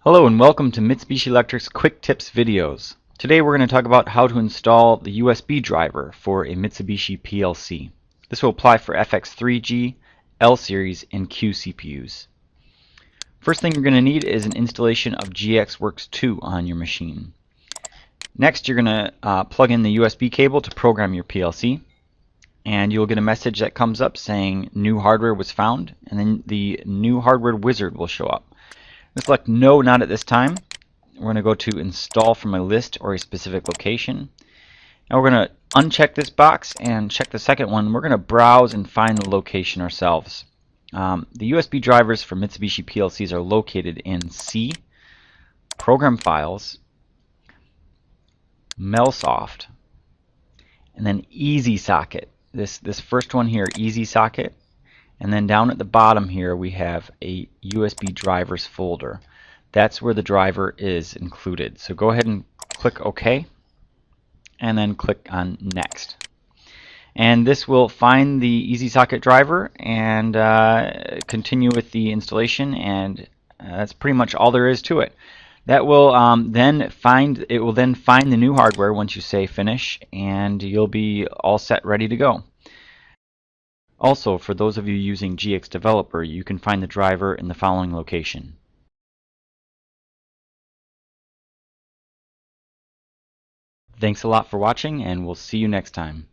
Hello and welcome to Mitsubishi Electric's Quick Tips videos. Today we're going to talk about how to install the USB driver for a Mitsubishi PLC. This will apply for FX3G, L series, and Q CPUs. First thing you're going to need is an installation of GXWorks 2 on your machine. Next you're going to plug in the USB cable to program your PLC, and you'll get a message that comes up saying new hardware was found, and then the new hardware wizard will show up. Select no, not at this time. We're going to go to install from a list or a specific location. Now we're going to uncheck this box and check the second one. We're going to browse and find the location ourselves. The USB drivers for Mitsubishi PLCs are located in C, Program Files, MelSoft, and then Easy Socket. This first one here, Easy Socket. And then down at the bottom here we have a USB drivers folder. That's where the driver is included. So go ahead and click OK and then click on Next. And this will find the Easy Socket driver and continue with the installation, and that's pretty much all there is to it. That will then find the new hardware once you say finish, and you'll be all set, ready to go. Also, for those of you using GX Developer, you can find the driver in the following location. Thanks a lot for watching, and we'll see you next time.